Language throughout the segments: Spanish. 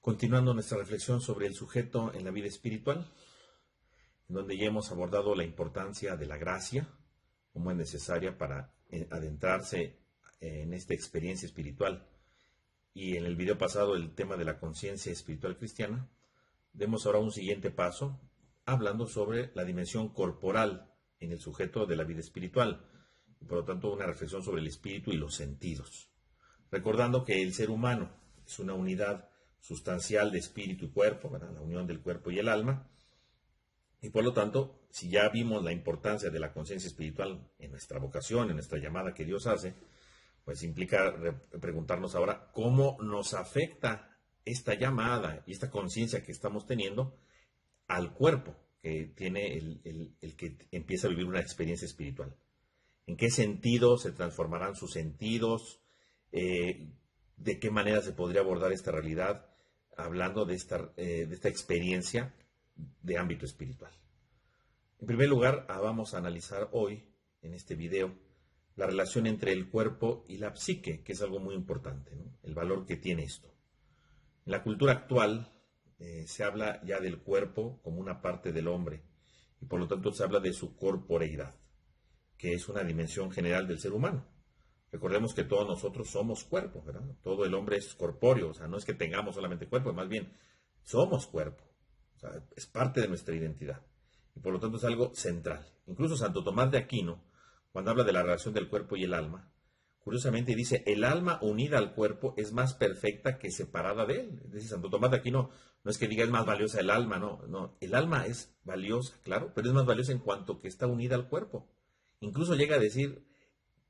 Continuando nuestra reflexión sobre el sujeto en la vida espiritual, en donde ya hemos abordado la importancia de la gracia, como es necesaria para adentrarse en esta experiencia espiritual. Y en el video pasado el tema de la conciencia espiritual cristiana, demos ahora un siguiente paso, hablando sobre la dimensión corporal en el sujeto de la vida espiritual, y por lo tanto una reflexión sobre el espíritu y los sentidos. Recordando que el ser humano es una unidad sustancial de espíritu y cuerpo, ¿verdad? La unión del cuerpo y el alma, y por lo tanto, si ya vimos la importancia de la conciencia espiritual en nuestra vocación, en nuestra llamada que Dios hace, pues implica preguntarnos ahora cómo nos afecta esta llamada y esta conciencia que estamos teniendo al cuerpo que tiene el que empieza a vivir una experiencia espiritual. ¿En qué sentido se transformarán sus sentidos? ¿De qué manera se podría abordar esta realidad hablando de esta experiencia de ámbito espiritual? En primer lugar, vamos a analizar hoy, en este video, la relación entre el cuerpo y la psique, que es algo muy importante, ¿no? El valor que tiene esto. En la cultura actual se habla ya del cuerpo como una parte del hombre, y por lo tanto se habla de su corporeidad, que es una dimensión general del ser humano. Recordemos que todos nosotros somos cuerpo, ¿verdad? Todo el hombre es corpóreo, o sea, no es que tengamos solamente cuerpo, más bien somos cuerpo, o sea, es parte de nuestra identidad, y por lo tanto es algo central. Incluso Santo Tomás de Aquino, cuando habla de la relación del cuerpo y el alma, curiosamente dice, el alma unida al cuerpo es más perfecta que separada de él. Es decir, Santo Tomás de Aquino no es que diga es más valiosa el alma, no, el alma es valiosa, claro, pero es más valiosa en cuanto que está unida al cuerpo. Incluso llega a decir,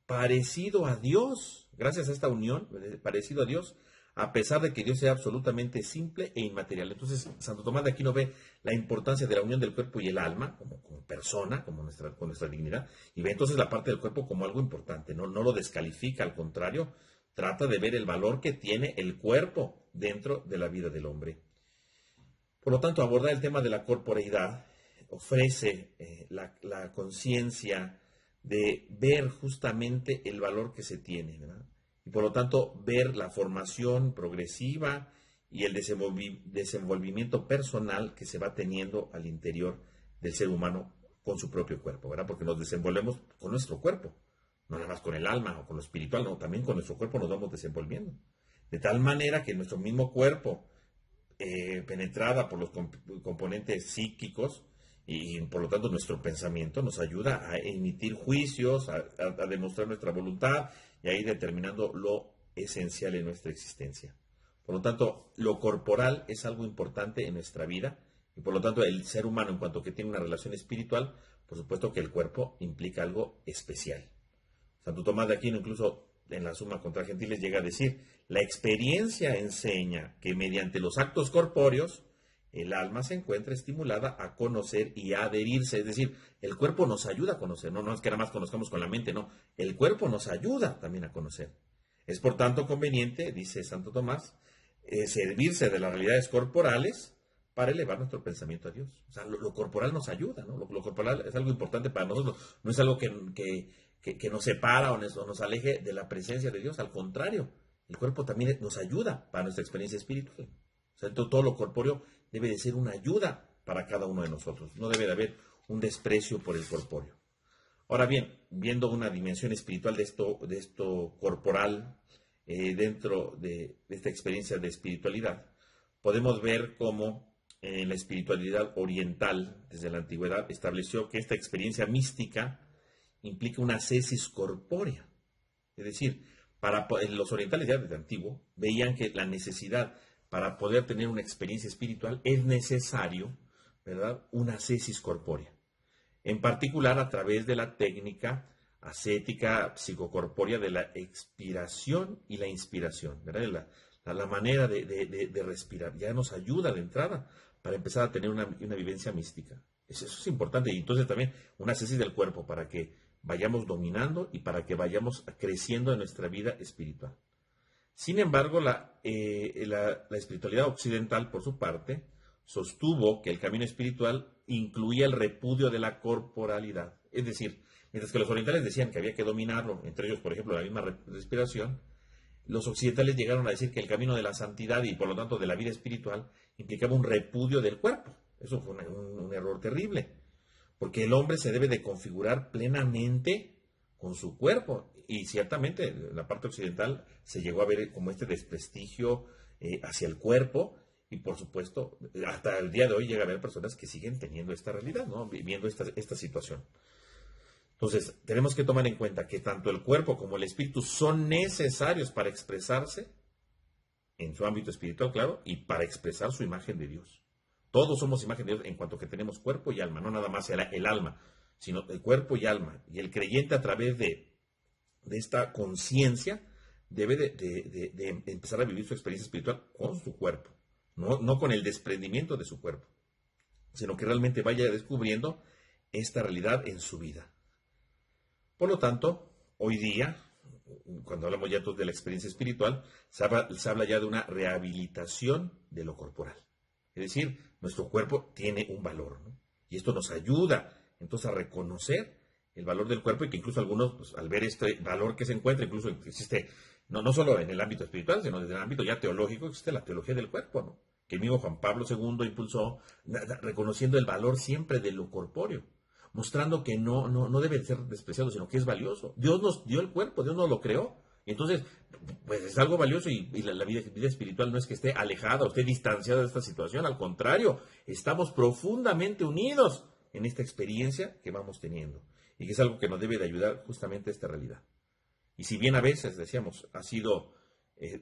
parecido a Dios, gracias a esta unión, parecido a Dios, a pesar de que Dios sea absolutamente simple e inmaterial. Entonces, Santo Tomás de Aquino ve la importancia de la unión del cuerpo y el alma, como persona, con nuestra dignidad, y ve entonces la parte del cuerpo como algo importante, no lo descalifica, al contrario, trata de ver el valor que tiene el cuerpo dentro de la vida del hombre. Por lo tanto, abordar el tema de la corporeidad ofrece la conciencia de ver justamente el valor que se tiene, ¿verdad? Y por lo tanto ver la formación progresiva y el desenvolvimiento personal que se va teniendo al interior del ser humano con su propio cuerpo, ¿verdad? Porque nos desenvolvemos con nuestro cuerpo, no nada más con el alma o con lo espiritual, no, también con nuestro cuerpo nos vamos desenvolviendo. De tal manera que nuestro mismo cuerpo, penetrada por los componentes psíquicos, y por lo tanto nuestro pensamiento nos ayuda a emitir juicios, a demostrar nuestra voluntad y a ir determinando lo esencial en nuestra existencia. Por lo tanto, lo corporal es algo importante en nuestra vida y por lo tanto el ser humano, en cuanto que tiene una relación espiritual, por supuesto que el cuerpo implica algo especial. Santo Tomás de Aquino, incluso en la Suma contra Gentiles, llega a decir, la experiencia enseña que mediante los actos corpóreos el alma se encuentra estimulada a conocer y a adherirse, es decir, el cuerpo nos ayuda a conocer, no es que nada más conozcamos con la mente, no, el cuerpo nos ayuda también a conocer. Es por tanto conveniente, dice Santo Tomás, servirse de las realidades corporales para elevar nuestro pensamiento a Dios. O sea, lo corporal nos ayuda, ¿no? Lo corporal es algo importante para nosotros, no es algo que nos separa o nos aleje de la presencia de Dios, al contrario, el cuerpo también nos ayuda para nuestra experiencia espiritual. O sea, todo lo corpóreo debe de ser una ayuda para cada uno de nosotros. No debe de haber un desprecio por el corpóreo. Ahora bien, viendo una dimensión espiritual de esto corporal, dentro de esta experiencia de espiritualidad, podemos ver cómo la espiritualidad oriental, desde la antigüedad, estableció que esta experiencia mística implica una ascesis corpórea. Es decir, los orientales ya desde antiguo veían que la necesidad para poder tener una experiencia espiritual es necesario, ¿verdad?, una ascesis corpórea. En particular a través de la técnica ascética psicocorpórea de la expiración y la inspiración, ¿verdad? La manera de respirar ya nos ayuda de entrada para empezar a tener una vivencia mística. Eso es importante. Y entonces también una ascesis del cuerpo para que vayamos dominando y para que vayamos creciendo en nuestra vida espiritual. Sin embargo, la espiritualidad occidental, por su parte, sostuvo que el camino espiritual incluía el repudio de la corporalidad. Es decir, mientras que los orientales decían que había que dominarlo, entre ellos, por ejemplo, la misma respiración, los occidentales llegaron a decir que el camino de la santidad y por lo tanto de la vida espiritual implicaba un repudio del cuerpo. Eso fue un error terrible, porque el hombre se debe de configurar plenamente con su cuerpo. Y ciertamente en la parte occidental se llegó a ver como este desprestigio hacia el cuerpo, y por supuesto, hasta el día de hoy llega a haber personas que siguen teniendo esta realidad, ¿no? Viviendo esta situación. Entonces, tenemos que tomar en cuenta que tanto el cuerpo como el espíritu son necesarios para expresarse en su ámbito espiritual, claro, y para expresar su imagen de Dios. Todos somos imagen de Dios en cuanto que tenemos cuerpo y alma, no nada más el alma, sino el cuerpo y alma. Y el creyente, a través de esta conciencia, debe de empezar a vivir su experiencia espiritual con su cuerpo, no con el desprendimiento de su cuerpo, sino que realmente vaya descubriendo esta realidad en su vida. Por lo tanto, hoy día, cuando hablamos ya de la experiencia espiritual, se habla ya de una rehabilitación de lo corporal. Es decir, nuestro cuerpo tiene un valor, ¿no? Y esto nos ayuda entonces a reconocer el valor del cuerpo, y que incluso algunos, pues, al ver este valor que se encuentra, incluso existe, no solo en el ámbito espiritual, sino desde el ámbito ya teológico, existe la teología del cuerpo, ¿no? Que el mismo Juan Pablo II impulsó, reconociendo el valor siempre de lo corpóreo, mostrando que no debe ser despreciado, sino que es valioso. Dios nos dio el cuerpo, Dios nos lo creó. Y entonces, pues es algo valioso, y la vida espiritual no es que esté alejada o esté distanciada de esta situación. Al contrario, estamos profundamente unidos en esta experiencia que vamos teniendo, y que es algo que nos debe de ayudar justamente a esta realidad. Y si bien a veces, decíamos, ha sido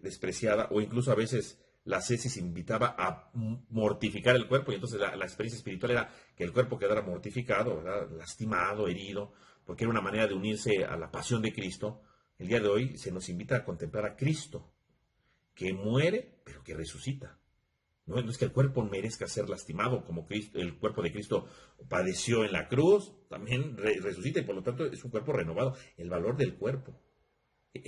despreciada, o incluso a veces la ascesis invitaba a mortificar el cuerpo, y entonces la experiencia espiritual era que el cuerpo quedara mortificado, ¿verdad? Lastimado, herido, porque era una manera de unirse a la pasión de Cristo. El día de hoy se nos invita a contemplar a Cristo, que muere, pero que resucita. No es que el cuerpo merezca ser lastimado, como el cuerpo de Cristo padeció en la cruz, también resucita, y por lo tanto es un cuerpo renovado. El valor del cuerpo.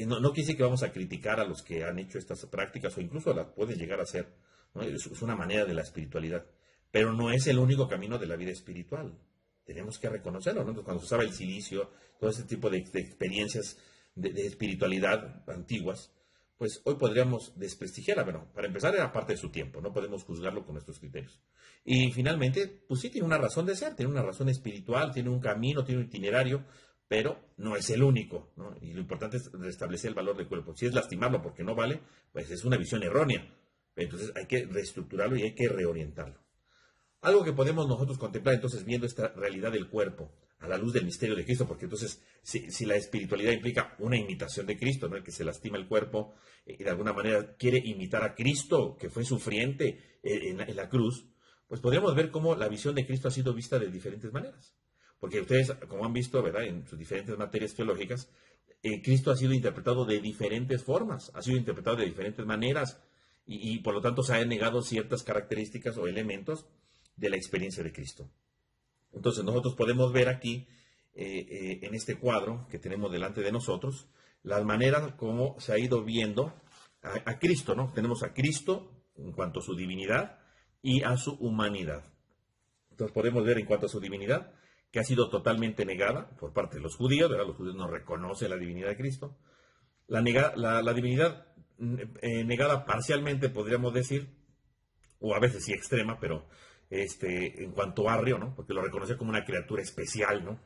No quiere decir que vamos a criticar a los que han hecho estas prácticas, o incluso las pueden llegar a hacer, ¿no? Es una manera de la espiritualidad, pero no es el único camino de la vida espiritual. Tenemos que reconocerlo, ¿no? Entonces, cuando se usaba el silicio, todo ese tipo de experiencias de espiritualidad antiguas, pues hoy podríamos desprestigiarla. Bueno, para empezar, era parte de su tiempo, no podemos juzgarlo con nuestros criterios. Y finalmente, pues sí, tiene una razón de ser, tiene una razón espiritual, tiene un camino, tiene un itinerario, pero no es el único, ¿no? Y lo importante es restablecer el valor del cuerpo. Si es lastimarlo porque no vale, pues es una visión errónea. Entonces hay que reestructurarlo y hay que reorientarlo. Algo que podemos nosotros contemplar entonces, viendo esta realidad del cuerpo a la luz del misterio de Cristo, porque entonces si la espiritualidad implica una imitación de Cristo, ¿no? El que se lastima el cuerpo y de alguna manera quiere imitar a Cristo, que fue sufriente en la cruz, pues podríamos ver cómo la visión de Cristo ha sido vista de diferentes maneras. Porque ustedes, como han visto, ¿verdad?, en sus diferentes materias teológicas, Cristo ha sido interpretado de diferentes formas, ha sido interpretado de diferentes maneras, y por lo tanto se han negado ciertas características o elementos de la experiencia de Cristo. Entonces nosotros podemos ver aquí, en este cuadro que tenemos delante de nosotros, las maneras como se ha ido viendo a Cristo, ¿no? Tenemos a Cristo en cuanto a su divinidad y a su humanidad. Entonces podemos ver en cuanto a su divinidad, que ha sido totalmente negada por parte de los judíos, ¿verdad? Los judíos no reconocen la divinidad de Cristo. La divinidad negada parcialmente, podríamos decir, o a veces sí extrema, pero en cuanto a Arrio, ¿no? Porque lo reconoce como una criatura especial, ¿no?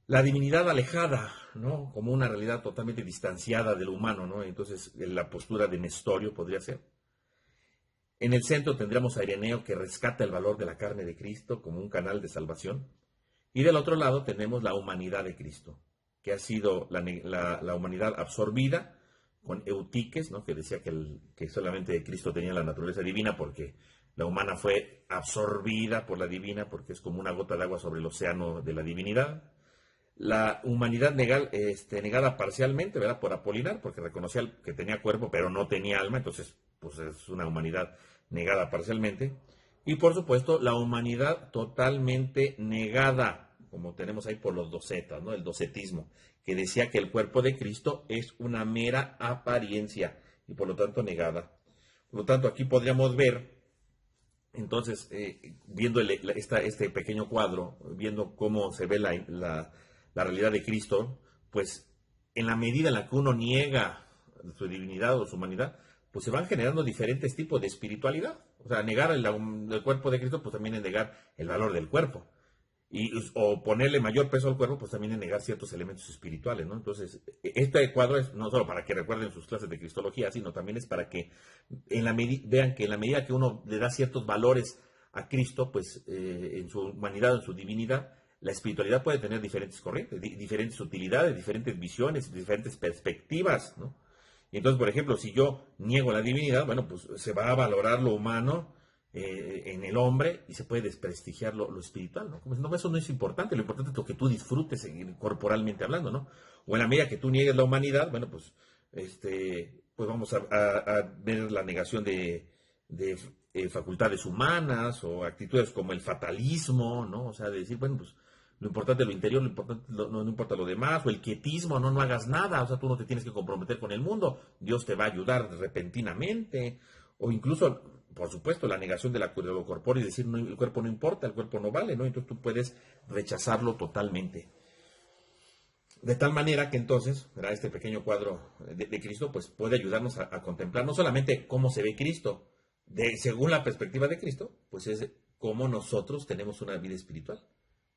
La divinidad alejada, ¿no? Como una realidad totalmente distanciada de lo humano, ¿no? Entonces la postura de Nestorio podría ser. En el centro tendríamos a Ireneo, que rescata el valor de la carne de Cristo como un canal de salvación. Y del otro lado tenemos la humanidad de Cristo, que ha sido la humanidad absorbida con Eutiques, ¿no? Que decía que solamente Cristo tenía la naturaleza divina, porque la humana fue absorbida por la divina, porque es como una gota de agua sobre el océano de la divinidad. La humanidad negada parcialmente, ¿verdad?, por Apolinar, porque reconocía que tenía cuerpo, pero no tenía alma, entonces pues es una humanidad negada parcialmente. Y por supuesto, la humanidad totalmente negada, como tenemos ahí por los docetas, ¿no? El docetismo, que decía que el cuerpo de Cristo es una mera apariencia y por lo tanto negada. Por lo tanto, aquí podríamos ver, entonces, viendo este pequeño cuadro, viendo cómo se ve la realidad de Cristo, pues en la medida en la que uno niega su divinidad o su humanidad, pues se van generando diferentes tipos de espiritualidad. O sea, negar el cuerpo de Cristo, pues también es negar el valor del cuerpo. O ponerle mayor peso al cuerpo, pues también es negar ciertos elementos espirituales, ¿no? Entonces, este cuadro es no solo para que recuerden sus clases de cristología, sino también es para que vean que en la medida que uno le da ciertos valores a Cristo, pues en su humanidad, en su divinidad, la espiritualidad puede tener diferentes corrientes, diferentes utilidades, diferentes visiones, diferentes perspectivas, ¿no? Y entonces, por ejemplo, si yo niego la divinidad, bueno, pues se va a valorar lo humano en el hombre y se puede desprestigiar lo espiritual, ¿no? Como no, eso no es importante, lo importante es lo que tú disfrutes corporalmente hablando, ¿no? O en la medida que tú niegues la humanidad, bueno, pues, pues vamos a ver la negación de facultades humanas o actitudes como el fatalismo, ¿no? O sea, de decir, bueno, pues lo importante es lo interior, lo importante no importa lo demás, o el quietismo, no hagas nada, o sea, tú no te tienes que comprometer con el mundo, Dios te va a ayudar repentinamente, o incluso, por supuesto, la negación de lo corpóreo y decir, no, el cuerpo no importa, el cuerpo no vale, ¿no? Entonces tú puedes rechazarlo totalmente. De tal manera que entonces, ¿verdad? Este pequeño cuadro de Cristo, pues puede ayudarnos a contemplar no solamente cómo se ve Cristo, según la perspectiva de Cristo, pues es cómo nosotros tenemos una vida espiritual.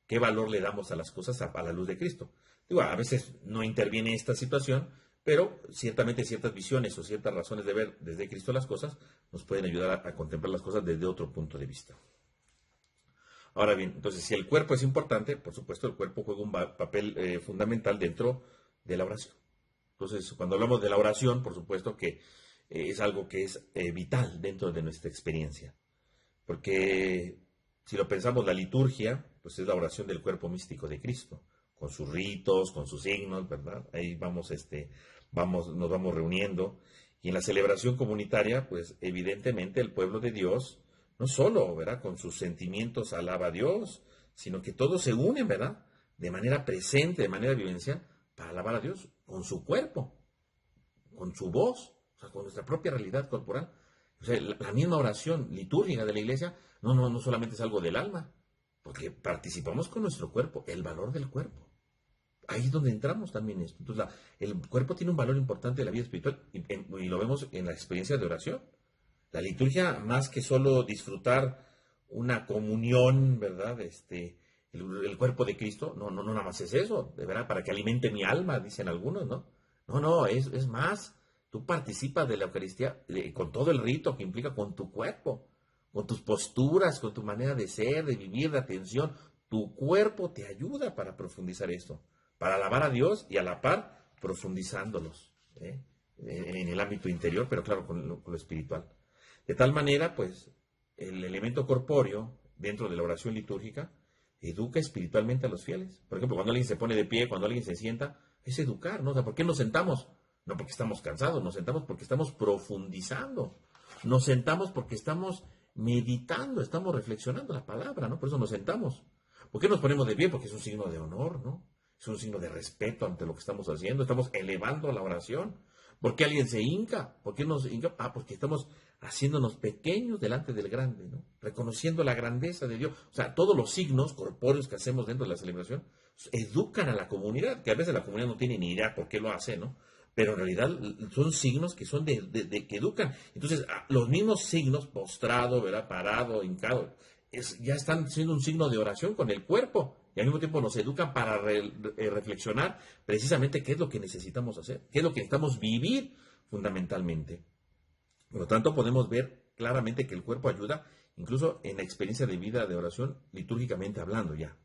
¿Qué valor le damos a las cosas a la luz de Cristo? Digo, a veces no interviene esta situación, pero ciertamente ciertas visiones o ciertas razones de ver desde Cristo las cosas nos pueden ayudar a contemplar las cosas desde otro punto de vista. Ahora bien, entonces, si el cuerpo es importante, por supuesto, el cuerpo juega un papel fundamental dentro de la oración. Entonces, cuando hablamos de la oración, por supuesto que es algo que es vital dentro de nuestra experiencia. Porque si lo pensamos, la liturgia, pues es la oración del cuerpo místico de Cristo, con sus ritos, con sus signos, ¿verdad? Ahí nos vamos reuniendo. Y en la celebración comunitaria, pues evidentemente el pueblo de Dios, no solo, ¿verdad? Con sus sentimientos alaba a Dios, sino que todos se unen, ¿verdad? De manera presente, de manera vivencial, para alabar a Dios con su cuerpo, con su voz, o sea, con nuestra propia realidad corporal. O sea, la misma oración litúrgica de la iglesia no solamente es algo del alma, porque participamos con nuestro cuerpo, el valor del cuerpo. Ahí es donde entramos también esto. Entonces, el cuerpo tiene un valor importante en la vida espiritual y lo vemos en la experiencia de oración. La liturgia, más que solo disfrutar una comunión, ¿verdad? El cuerpo de Cristo, no nada más es eso, de verdad, para que alimente mi alma, dicen algunos, ¿no? No, es más. Tú participas de la Eucaristía con todo el rito que implica con tu cuerpo, con tus posturas, con tu manera de ser, de vivir, de atención. Tu cuerpo te ayuda para profundizar esto, para alabar a Dios y a la par profundizándolos en el ámbito interior, pero claro, con lo espiritual. De tal manera, pues, el elemento corpóreo dentro de la oración litúrgica educa espiritualmente a los fieles. Por ejemplo, cuando alguien se pone de pie, cuando alguien se sienta, es educar, ¿no? O sea, ¿por qué nos sentamos? No porque estamos cansados, nos sentamos porque estamos profundizando. Nos sentamos porque estamos meditando, estamos reflexionando la palabra, ¿no? Por eso nos sentamos. ¿Por qué nos ponemos de pie? Porque es un signo de honor, ¿no? Es un signo de respeto ante lo que estamos haciendo. Estamos elevando la oración. ¿Por qué alguien se hinca? ¿Por qué nos hinca? Porque estamos haciéndonos pequeños delante del grande, ¿no? Reconociendo la grandeza de Dios. O sea, todos los signos corpóreos que hacemos dentro de la celebración educan a la comunidad, que a veces la comunidad no tiene ni idea por qué lo hace, ¿no? Pero en realidad son signos que son que educan. Entonces, los mismos signos, postrado, ¿verdad? Parado, hincado, ya están siendo un signo de oración con el cuerpo. Y al mismo tiempo nos educan para reflexionar precisamente qué es lo que necesitamos hacer, qué es lo que necesitamos vivir fundamentalmente. Por lo tanto, podemos ver claramente que el cuerpo ayuda incluso en la experiencia de vida de oración, litúrgicamente hablando ya.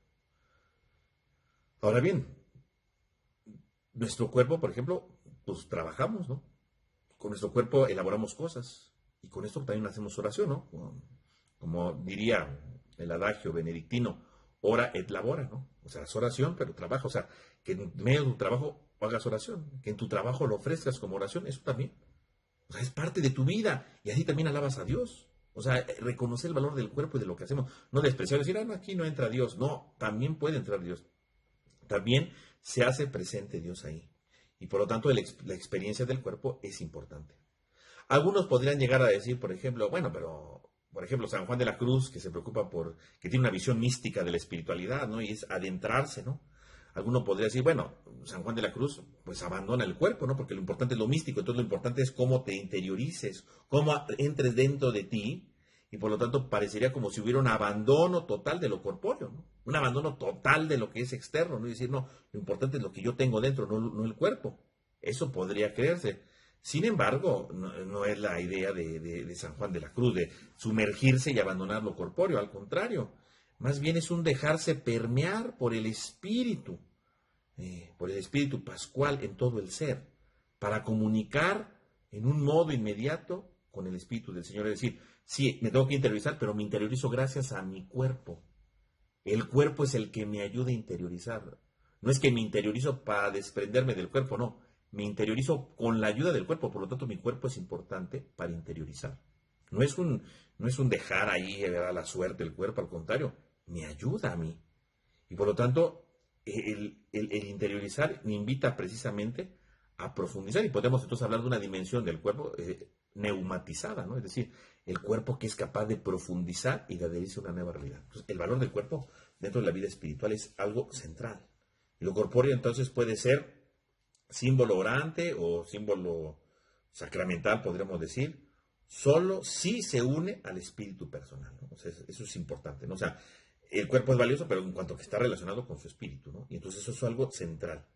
Ahora bien, nuestro cuerpo, por ejemplo, pues trabajamos, ¿no? Con nuestro cuerpo elaboramos cosas y con esto también hacemos oración, ¿no? Como diría el adagio benedictino, ora et labora, ¿no? O sea, es oración, pero trabaja. O sea, que en medio de tu trabajo hagas oración, que en tu trabajo lo ofrezcas como oración, eso también. O sea, es parte de tu vida y así también alabas a Dios. O sea, reconocer el valor del cuerpo y de lo que hacemos. No despreciar, decir, no, aquí no entra Dios. No, también puede entrar Dios. También se hace presente Dios ahí. Y por lo tanto, la experiencia del cuerpo es importante. Algunos podrían llegar a decir, por ejemplo, bueno, pero, por ejemplo, San Juan de la Cruz, que se preocupa que tiene una visión mística de la espiritualidad, ¿no? Y es adentrarse, ¿no? alguno podría decir, bueno, San Juan de la Cruz, pues abandona el cuerpo, ¿no? Porque lo importante es lo místico, entonces lo importante es cómo te interiorices, cómo entres dentro de ti, y por lo tanto parecería como si hubiera un abandono total de lo corpóreo, ¿no? Un abandono total de lo que es externo, ¿no? Y decir, no, lo importante es lo que yo tengo dentro, no el cuerpo. Eso podría creerse. Sin embargo, no es la idea de San Juan de la Cruz, de sumergirse y abandonar lo corpóreo, al contrario, más bien es un dejarse permear por el espíritu pascual en todo el ser, para comunicar en un modo inmediato con el espíritu del Señor. Es decir, sí, me tengo que interiorizar, pero me interiorizo gracias a mi cuerpo. El cuerpo es el que me ayuda a interiorizar. No es que me interiorizo para desprenderme del cuerpo, no. Me interiorizo con la ayuda del cuerpo, por lo tanto mi cuerpo es importante para interiorizar. No es un dejar ahí a la suerte el cuerpo, al contrario, me ayuda a mí. Y por lo tanto, el interiorizar me invita precisamente a profundizar, y podemos entonces hablar de una dimensión del cuerpo neumatizada, ¿no? Es decir, el cuerpo que es capaz de profundizar y de adherirse a una nueva realidad. Entonces, el valor del cuerpo dentro de la vida espiritual es algo central. Y lo corpóreo entonces puede ser símbolo orante o símbolo sacramental, podríamos decir, solo si se une al espíritu personal, ¿no? O sea, eso es importante, ¿no? O sea, el cuerpo es valioso, pero en cuanto que está relacionado con su espíritu, ¿no? Y entonces eso es algo central,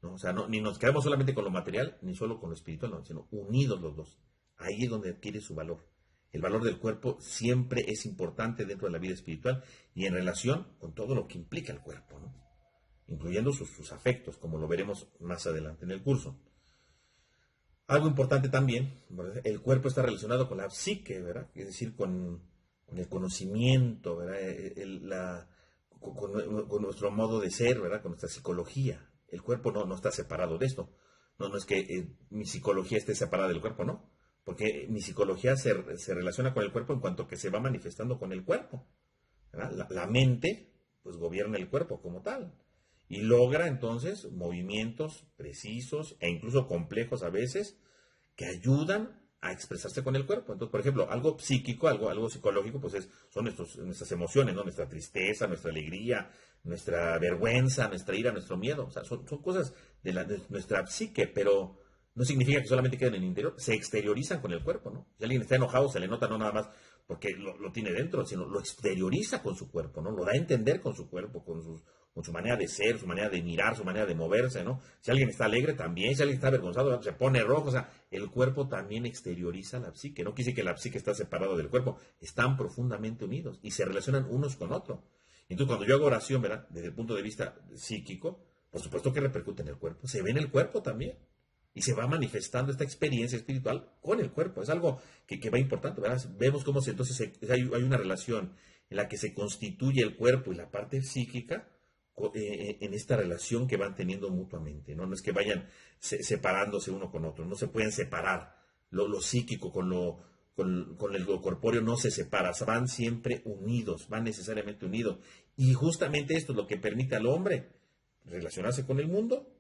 ¿no? O sea, ni nos quedamos solamente con lo material, ni solo con lo espiritual, no, sino unidos los dos. Ahí es donde adquiere su valor. El valor del cuerpo siempre es importante dentro de la vida espiritual y en relación con todo lo que implica el cuerpo, ¿no? Incluyendo sus afectos, como lo veremos más adelante en el curso. Algo importante también, ¿verdad? El cuerpo está relacionado con la psique, ¿verdad? Es decir, con el conocimiento, ¿verdad? Con nuestro modo de ser, ¿verdad? Con nuestra psicología. El cuerpo no está separado de esto. No es que mi psicología esté separada del cuerpo, no. Porque mi psicología se relaciona con el cuerpo en cuanto que se va manifestando con el cuerpo, ¿verdad? La mente, pues, gobierna el cuerpo como tal. Y logra entonces movimientos precisos e incluso complejos a veces que ayudan a expresarse con el cuerpo. Entonces, por ejemplo, algo psíquico, algo psicológico, pues son nuestras emociones, ¿no? Nuestra tristeza, nuestra alegría, nuestra vergüenza, nuestra ira, nuestro miedo. O sea, son cosas de nuestra psique, pero no significa que solamente queden en el interior, se exteriorizan con el cuerpo, ¿no? Si alguien está enojado, se le nota no nada más porque lo tiene dentro, sino lo exterioriza con su cuerpo, ¿no? Lo da a entender con su cuerpo, con su manera de ser, su manera de mirar, su manera de moverse, ¿no? Si alguien está alegre también, si alguien está avergonzado, se pone rojo, o sea, el cuerpo también exterioriza la psique. No quiere decir que la psique está separada del cuerpo, están profundamente unidos y se relacionan unos con otros. Entonces, cuando yo hago oración, ¿verdad? Desde el punto de vista psíquico, por supuesto que repercute en el cuerpo, se ve en el cuerpo también. Y se va manifestando esta experiencia espiritual con el cuerpo. Es algo que va importante, ¿verdad? Vemos cómo entonces hay una relación en la que se constituye el cuerpo y la parte psíquica en esta relación que van teniendo mutuamente, ¿no? No es que vayan separándose uno con otro, no se pueden separar. Lo psíquico con lo corpóreo no se separa, van siempre unidos, van necesariamente unidos. Y justamente esto es lo que permite al hombre relacionarse con el mundo,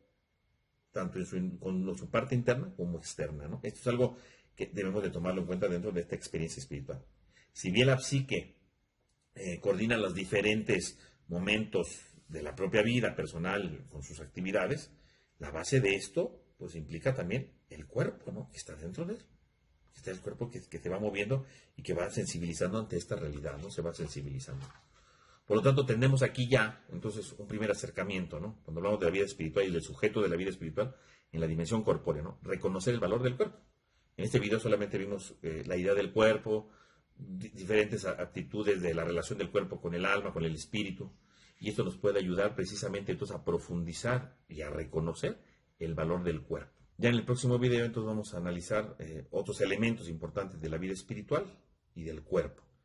tanto con su parte interna como externa, ¿no? Esto es algo que debemos de tomarlo en cuenta dentro de esta experiencia espiritual. Si bien la psique coordina los diferentes momentos de la propia vida personal con sus actividades, la base de esto pues implica también el cuerpo, ¿no? Que está dentro de él. Está el cuerpo que se va moviendo y que va sensibilizando ante esta realidad, ¿no? Se va sensibilizando. Por lo tanto, tenemos aquí ya, entonces, un primer acercamiento, ¿no? Cuando hablamos de la vida espiritual y del sujeto de la vida espiritual en la dimensión corpórea, ¿no? Reconocer el valor del cuerpo. En este video solamente vimos la idea del cuerpo, diferentes aptitudes de la relación del cuerpo con el alma, con el espíritu, y esto nos puede ayudar precisamente entonces a profundizar y a reconocer el valor del cuerpo. Ya en el próximo video entonces vamos a analizar otros elementos importantes de la vida espiritual y del cuerpo.